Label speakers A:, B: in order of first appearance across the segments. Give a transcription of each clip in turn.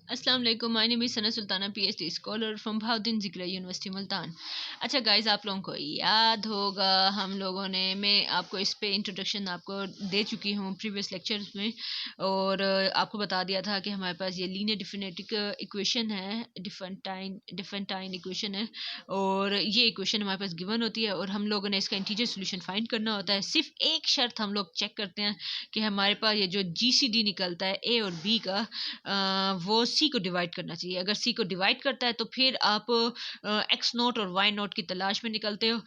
A: अस्सलाम वालेकुम, my name is Sana Sultana, PhD scholar from Bahauddin Zakaria university Multan. अच्छा गाइस, आप लोगों को याद होगा हम लोगों ने मैं आपको इस पे इंट्रोडक्शन आपको दे चुकी हूँ प्रीवियस लेक्चर्स में। और आपको बता दिया था कि हमारे पास ये लीनियर डिफरेंटिक इक्वेशन है, डिफरेंटाइन इक्वेशन है। और ये इक्वेशन हमारे पास गिवन होती है और हम लोगों ने इसका इंटीजर सोल्यूशन फाइंड करना होता है। सिर्फ एक शर्त हम लोग चेक करते हैं कि हमारे पास ये जो जीसीडी निकलता है ए और बी का, वो सी को डिवाइड करना चाहिए। अगर सी को डिवाइड करता है तो फिर आप एक्स नोट और वाई नोट की तलाश में निकलते हो।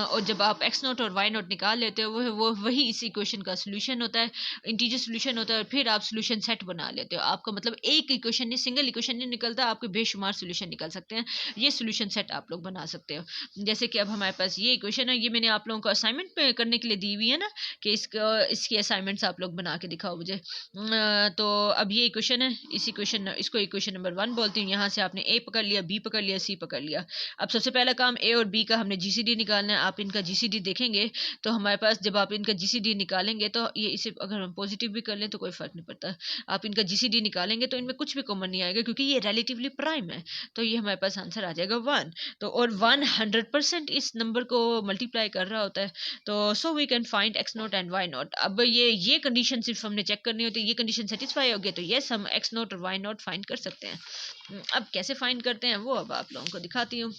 A: और जब आप एक्स नोट और वाई नोट निकाल लेते हो वो वही इस इक्वेशन का सोल्यूशन होता है, इंटीजर सोल्यूशन होता है। और फिर आप सोल्यूशन सेट बना लेते हो। आपका मतलब एक इक्वेशन नहीं, सिंगल इक्वेशन नहीं निकलता, आपके बेशुमार सोल्यूशन निकल सकते हैं। ये सोल्यूशन सेट आप लोग बना सकते हो। जैसे कि अब हमारे पास ये इक्वेशन है, ये मैंने आप लोगों को असाइनमेंट पे करने के लिए दी हुई है ना, कि इसकी असाइनमेंट्स आप लोग बना के दिखाओ मुझे। तो अब ये इक्वेशन है, इसको इक्वेशन नंबर 1 बोलती हूँ। यहाँ से आपने ए पकड़ लिया, बी पकड़ लिया, सी पकड़ लिया। अब सबसे पहला काम ए और बी का हमने जीसीडी निकालना है। आप इनका जीसीडी देखेंगे तो हमारे पास, जब आप इनका जीसीडी निकालेंगे तो ये, इसे अगर हम पॉजिटिव भी कर लें तो कोई फर्क नहीं पड़ता। आप इनका जीसीडी निकालेंगे तो इनमें कुछ भी कॉमन नहीं आएगा क्योंकि ये रिलेटिवली प्राइम है। तो ये हमारे पास आंसर आ जाएगा 1। तो और 100% इस नंबर को मल्टीप्लाई कर रहा होता है। तो so we can find x naught and y naught. अब ये कंडीशन सिर्फ हमने चेक करनी होती है। ये कंडीशन सेटिस्फाई हो गया तो यस, हम एक्स नोट और वाई नोट फाइंड कर सकते हैं। अब कैसे फाइंड करते हैं वो अब आप लोगों को दिखाती हूँ।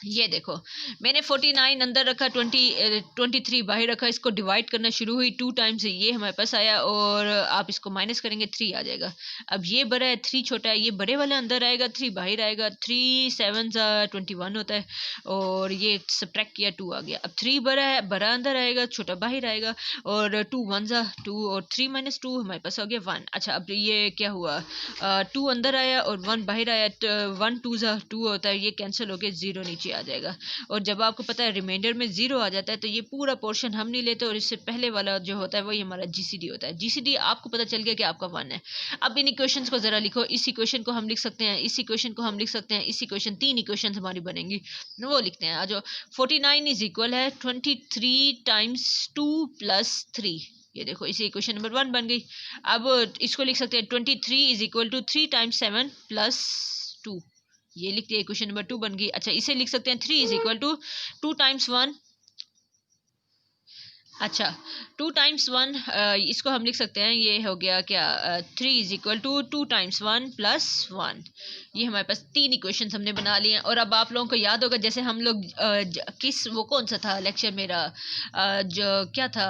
A: ये देखो, मैंने 49 अंदर रखा, 23 बाहर रखा। इसको डिवाइड करना शुरू हुई 2 टाइम्स, ये हमारे पास आया। और आप इसको माइनस करेंगे 3 आ जाएगा। अब ये बड़ा है, 3 छोटा है, ये बड़े वाले अंदर आएगा, 3 बाहर आएगा। 3 7 21 होता है। और ये सब्ट्रैक्ट किया, 2 आ गया। अब 3 बड़ा है, बड़ा अंदर आएगा, छोटा बाहर आएगा। और 2 1 2 और 3 - 2 हमारे पास हो गया 1। अच्छा, अब ये क्या हुआ, 2 अंदर आया और 1 बाहर आया। 1 2 2 होता है, ये कैंसिल होकर 0 नीचे आ जाएगा। और जब आपको पता है रिमाइंडर में 0 आ जाता है तो ये पूरा पोर्शन हम नहीं लेते। और इससे पहले वाला जो होता है वही हमारा जीसीडी होता है। जीसीडी आपको पता चल गया कि आपका 1 है। अब इन इक्वेशंस को जरा लिखो। इस इक्वेशन को हम लिख सकते हैं, इस इक्वेशन को हम लिख सकते हैं, इस इक्वेशन, 3 इक्वेशन हमारी बनेंगी, वो लिखते हैं। जो 49 इज इक्वल है 23 टाइम्स 2 प्लस 3। ये देखो, इसी इक्वेशन नंबर 1 बन गई। अब इसको लिख सकते हैं 23 is equal to 3 times 7 plus 2। ये लिख दिया, इक्वेशन नंबर 2 बन गई। अच्छा, इसे लिख सकते हैं 3 इज इक्वल टू 2 टाइम्स 1। अच्छा, 2 टाइम्स 1, इसको हम लिख सकते हैं, ये हो गया क्या, 3 is equal to 2 times 1 plus 1। ये हमारे पास 3 इक्वेशन हमने बना लिए हैं। और अब आप लोगों को याद होगा, जैसे हम लोग वो कौन सा था लेक्चर मेरा, जो क्या था,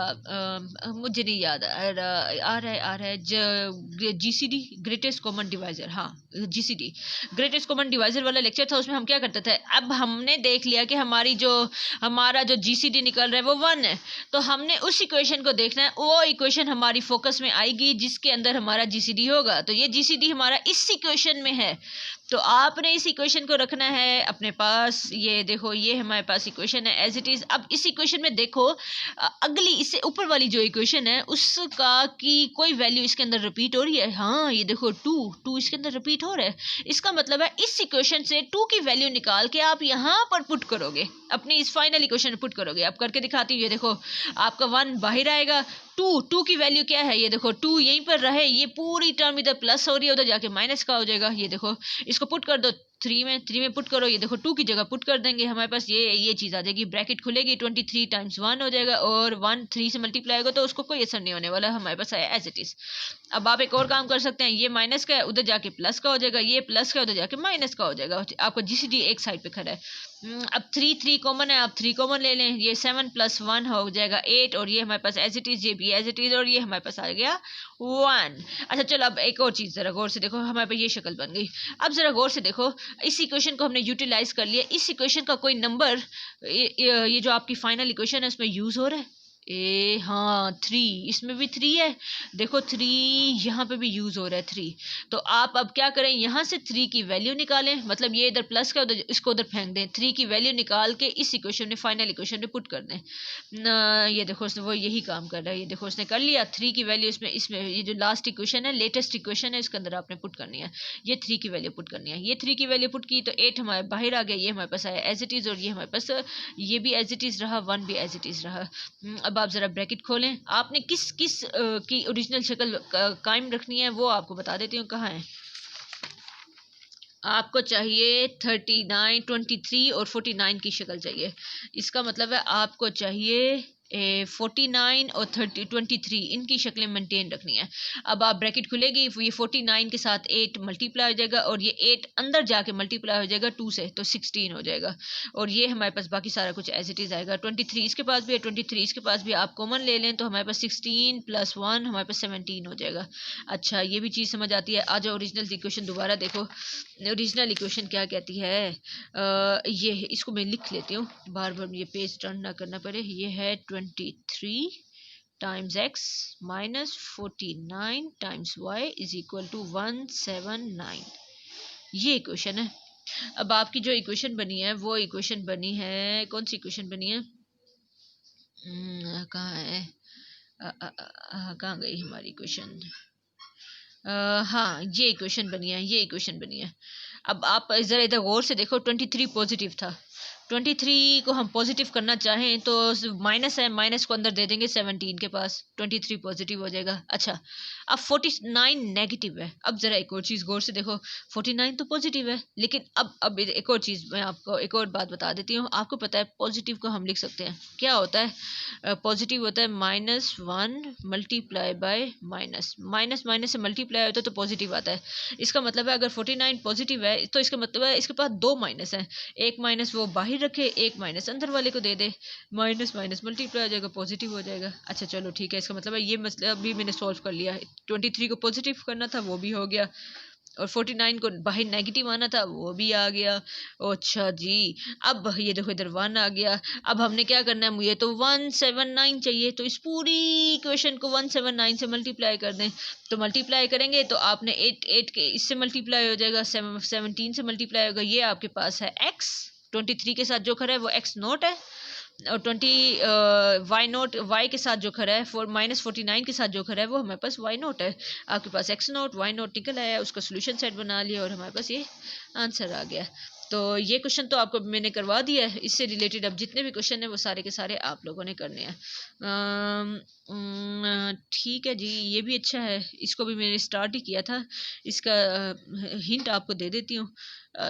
A: मुझे नहीं याद आ रहा है, जीसीडी ग्रेटेस्ट कॉमन डिवाइजर। हाँ, जीसीडी ग्रेटेस्ट कॉमन डिवाइजर वाला लेक्चर था। उसमें हम क्या करते थे, अब हमने देख लिया कि हमारा जो जीसीडी निकल रहा है वो 1 है। तो हमने उस इक्वेशन को देखना है, वो इक्वेशन हमारी फोकस में आएगी जिसके अंदर हमारा जीसीडी होगा। तो ये जीसीडी हमारा इस इक्वेशन में है। तो आपने इस इक्वेशन को रखना है अपने पास। ये देखो, ये हमारे पास इक्वेशन है एज इट इज। अब इस इक्वेशन में देखो, अगली इससे ऊपर वाली जो इक्वेशन है उसका की कोई वैल्यू इसके अंदर रिपीट हो रही है। हाँ, ये देखो 2 इसके अंदर रिपीट हो रहा है। इसका मतलब है इस इक्वेशन से 2 की वैल्यू निकाल के आप यहाँ पर पुट करोगे, अपनी इस फाइनल इक्वेशन में पुट करोगे। अब करके दिखाती हूँ। ये देखो, आपका 1 बाहर आएगा। 2 की वैल्यू क्या है, ये देखो 2 यहीं पर रहे, ये पूरी टर्म इधर प्लस हो रही है, उधर जाके माइनस का हो जाएगा। ये देखो, इसको पुट कर दो 3 में पुट करो। ये देखो 2 की जगह पुट कर देंगे, हमारे पास ये चीज़ आ जाएगी, ब्रैकेट खुलेगी, 23 टाइम्स 1 हो जाएगा। और 1 3 से मल्टीप्लाई होगा तो उसको कोई असर नहीं होने वाला, हमारे पास आया एज इट इज। अब आप एक और काम कर सकते हैं, ये माइनस का है, उधर जाके प्लस का हो जाएगा, ये प्लस का उधर जाके माइनस का हो जाएगा। आपका जीसीडी एक साइड पे खड़ा है। अब 3 कॉमन है, आप 3 कॉमन ले लें। ये 7 + 1 हो जाएगा 8। और ये हमारे पास एज इट इज, ये भी एज इट इज। और ये हमारे पास आ गया 1। अच्छा चलो, अब एक और चीज़ ज़रा गौर से देखो, हमारे पास ये शक्ल बन गई। अब ज़रा गौर से देखो, इस इक्वेशन को हमने यूटिलाइज कर लिया। इस इक्वेशन का कोई नंबर, ये जो आपकी फाइनल इक्वेशन है उसमें यूज़ हो रहा है। हाँ, 3, इसमें भी 3 है। देखो 3 यहाँ पे भी यूज हो रहा है 3। तो आप अब क्या करें, यहाँ से 3 की वैल्यू निकालें, मतलब ये इधर प्लस का, उधर इसको उधर फेंक दें। 3 की वैल्यू निकाल के इस इक्वेशन में, फाइनल इक्वेशन में पुट कर दें। ये देखो, उसने वो यही काम कर रहा है। ये देखो, उसने कर लिया। 3 की वैल्यू इसमें ये जो लास्ट इक्वेशन है, लेटेस्ट इक्वेशन है, इसके अंदर आपने पुट करनी है। ये 3 की वैल्यू पुट करनी है। ये 3 की वैल्यू पुट की तो 8 हमारे बाहर आ गया, ये हमारे पास आया एज इट इज। और ये हमारे पास, ये भी एज इट इज रहा, 1 भी एज इट इज रहा। अब आप ज़रा ब्रैकेट खोलें। आपने किस किस की ओरिजिनल शक्ल कायम रखनी है वो आपको बता देती हूँ कहाँ है। आपको चाहिए 39, 23 और 49 की शक्ल चाहिए। इसका मतलब है आपको चाहिए 49 और 23 इनकी शक्लें मेंटेन रखनी है। अब आप ब्रैकेट खुलेगी, ये 49 के साथ 8 मल्टीप्लाई हो जाएगा और ये 8 अंदर जाके मल्टीप्लाई हो जाएगा 2 से, तो 16 हो जाएगा। और ये हमारे पास बाकी सारा कुछ एज इट इज़ आएगा। 23 इसके पास भी है, 23 इसके पास भी, आप कॉमन ले लें तो हमारे पास 16 + 1 हमारे पास 17 हो जाएगा। अच्छा, ये भी चीज़ समझ आती है। आ जाओ ओरिजिनल इक्वेशन दोबारा देखो। ओरिजिनल इक्वेशन क्या कहती है? ये इसको मैं लिख लेती हूँ, बार बार ये पेज टर्न ना करना पड़े। ये है 23 times x minus 49 times y is equal to 179। ये इक्वेशन है। अब आपकी जो इक्वेशन बनी है वो इक्वेशन बनी है, कौन सी इक्वेशन बनी है? कहाँ है? कहाँ गई हमारी इक्वेशन? हाँ, ये इक्वेशन बनी है, ये इक्वेशन बनी है। अब आप ज़रा इधर गौर से देखो, 23 पॉजिटिव था। 23 को हम पॉजिटिव करना चाहें तो माइनस है, माइनस को अंदर दे देंगे 17 के पास, 23 पॉजिटिव हो जाएगा। अच्छा, अब 49 नेगेटिव है। अब ज़रा एक और चीज़ गौर से देखो, 49 तो पॉजिटिव है, लेकिन अब एक और चीज़ मैं आपको एक और बात बता देती हूँ। आपको पता है पॉजिटिव को हम लिख सकते हैं, क्या होता है? पॉजिटिव होता है -1 multiply by minus, minus minus से मल्टीप्लाई होता है तो पॉजिटिव आता है। इसका मतलब है अगर 49 पॉजिटिव है तो इसका मतलब है इसके पास 2 माइनस हैं। एक माइनस वो बाहर रखे, एक माइनस अंदर वाले को दे दे, माइनस माइनस मल्टीप्लाई हो जाएगा, पॉजिटिव हो जाएगा। अच्छा चलो ठीक है, इसका मतलब है ये मसला अभी मैंने सॉल्व कर लिया। 23 को पॉजिटिव करना था, वो भी हो गया, और 49 को बाहर नेगेटिव आना था, वो भी आ गया। अच्छा जी, अब ये देखो इधर 1 आ गया। अब हमने क्या करना है, मुझे तो 179 चाहिए, तो इस पूरी इक्वेशन को 179 से मल्टीप्लाई कर दें। तो मल्टीप्लाई करेंगे तो आपने 8 के इससे मल्टीप्लाई हो जाएगा, 17 से मल्टीप्लाई होगा। ये आपके पास है x, 23 के साथ जो खड़ा है वो x नोट है, और 20 वाई नोट, वाई के साथ जो खड़ा है -49 के साथ जो खड़ा है वो हमारे पास वाई नोट है। आपके पास एक्स नोट वाई नोट निकल आया, उसका सोल्यूशन सेट बना लिया और हमारे पास ये आंसर आ गया। तो ये क्वेश्चन तो आपको मैंने करवा दिया है। इससे रिलेटेड अब जितने भी क्वेश्चन हैं वो सारे के सारे आप लोगों ने करने हैं। ठीक है जी, ये भी अच्छा है, इसको भी मैंने स्टार्ट ही किया था। इसका हिंट आपको दे देती हूँ।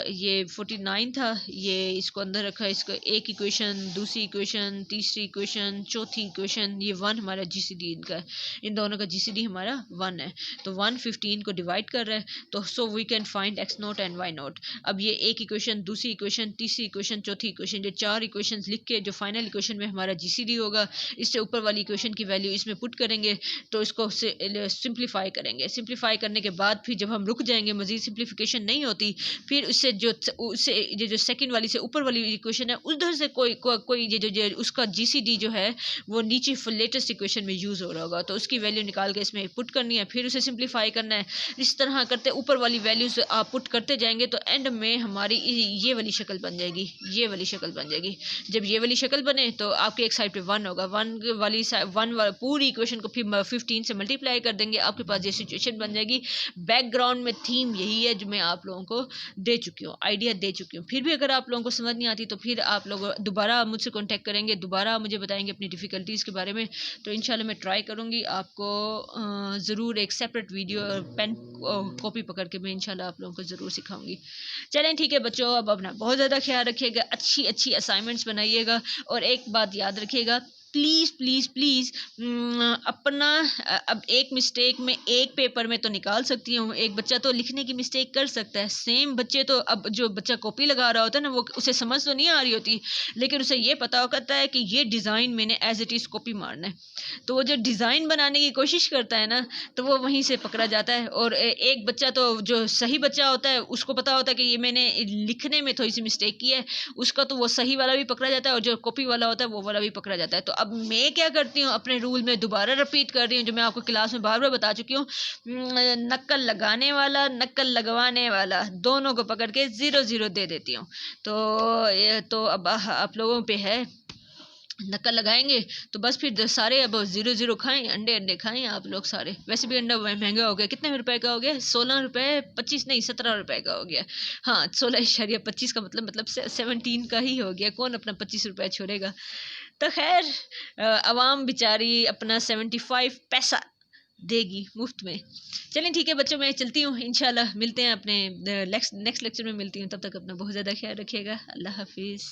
A: ये 49 था, ये इसको अंदर रखा, इसको एक इक्वेशन, दूसरी इक्वेशन, तीसरी इक्वेशन, चौथी इक्वेशन, ये 1 हमारा जीसीडी इनका है, इन दोनों का जीसीडी हमारा 1 है। तो 1 15 को डिवाइड कर रहा है, तो so we can find x naught and y naught. अब ये एक इक्वेशन, दूसरी इक्वेशन, तीसरी इक्वेशन, चौथी इक्वेशन, जो 4 इक्वेशन लिख के जो फाइनल इक्वेशन में हमारा जीसीडी होगा, इससे ऊपर वाली इक्वेशन की वैल्यू इसमें पुट करेंगे, तो इसको सिंप्लीफाई करेंगे। सिंप्लीफाई करने के बाद फिर जब हम रुक जाएंगे, मजीद सिंप्लीफिकेशन नहीं होती, फिर उससे उससे ये जो सेकंड वाली से ऊपर वाली इक्वेशन है उधर से कोई ये उसका जीसीडी जो है वो नीचे लेटेस्ट इक्वेशन में यूज़ हो रहा होगा, तो उसकी वैल्यू निकाल के इसमें पुट करनी है, फिर उसे सिंप्लीफाई करना है। इस तरह करते ऊपर वाली वैल्यूज आप पुट करते जाएंगे तो एंड में हमारी ये वाली शक्ल बन जाएगी, ये वाली शक्ल बन जाएगी। जब ये वाली शक्ल बने तो आपके एक साइड पे 1 होगा, 1 पूरी इक्वेशन को फिर 15 से मल्टीप्लाई कर देंगे, आपके पास ये सिचुएशन बन जाएगी। बैकग्राउंड में थीम यही है जो मैं आप लोगों को दे चुकी हूँ, आइडिया दे चुकी हूँ। फिर भी अगर आप लोगों को समझ नहीं आती तो फिर आप लोग दोबारा मुझसे कांटेक्ट करेंगे, दोबारा मुझे बताएंगे अपनी डिफ़िकल्टीज़ के बारे में, तो इंशाल्लाह मैं ट्राई करूँगी आपको ज़रूर एक सेपरेट वीडियो और पेन कॉपी पकड़ के मैं इंशाल्लाह आप लोगों को ज़रूर सिखाऊंगी। चलें ठीक है बच्चों, अब अपना बहुत ज़्यादा ख्याल रखिएगा, अच्छी अच्छी असाइनमेंट्स बनाइएगा, और एक बात याद रखिएगा, प्लीज़ प्लीज़ प्लीज़ अपना अब एक मिस्टेक में एक पेपर में तो निकाल सकती हूँ, एक बच्चा तो लिखने की मिस्टेक कर सकता है, सेम बच्चे तो अब जो बच्चा कॉपी लगा रहा होता है ना, वो उसे समझ तो नहीं आ रही होती, लेकिन उसे ये पता होता है कि ये डिज़ाइन मैंने एज इट इज़ कॉपी मारना है, तो वो जो डिज़ाइन बनाने की कोशिश करता है ना, तो वो वहीं से पकड़ा जाता है। और एक बच्चा तो जो सही बच्चा होता है उसको पता होता है कि ये मैंने लिखने में थोड़ी सी मिस्टेक की है, उसका तो वो सही वाला भी पकड़ा जाता है, और जो कॉपी वाला होता है वो वाला भी पकड़ा जाता है। तो अब मैं क्या करती हूँ, अपने रूल में दोबारा रिपीट कर रही हूँ जो मैं आपको क्लास में बार बार बता चुकी हूँ, नक्कल लगाने वाला नक्कल लगवाने वाला दोनों को पकड़ के 0 0 दे देती हूँ। तो अब आप लोगों पे है, नक्कल लगाएंगे तो बस फिर सारे अब 0 0 खाएं, अंडे अंडे खाएं आप लोग सारे। वैसे भी अंडा महंगा हो गया, कितने रुपए का हो गया? 16 रुपए, 25 नहीं 17 रुपए का हो गया। हाँ 16.25 का मतलब 17 का ही हो गया, कौन अपना 25 रुपए छोड़ेगा। तो खैर, अवाम बेचारी अपना 75 पैसा देगी मुफ्त में। चलें ठीक है बच्चों, मैं चलती हूँ, इंशाल्लाह मिलते हैं अपने नेक्स्ट लेक्चर में मिलती हूँ। तब तक अपना बहुत ज़्यादा ख्याल रखिएगा। अल्लाह हाफिज़।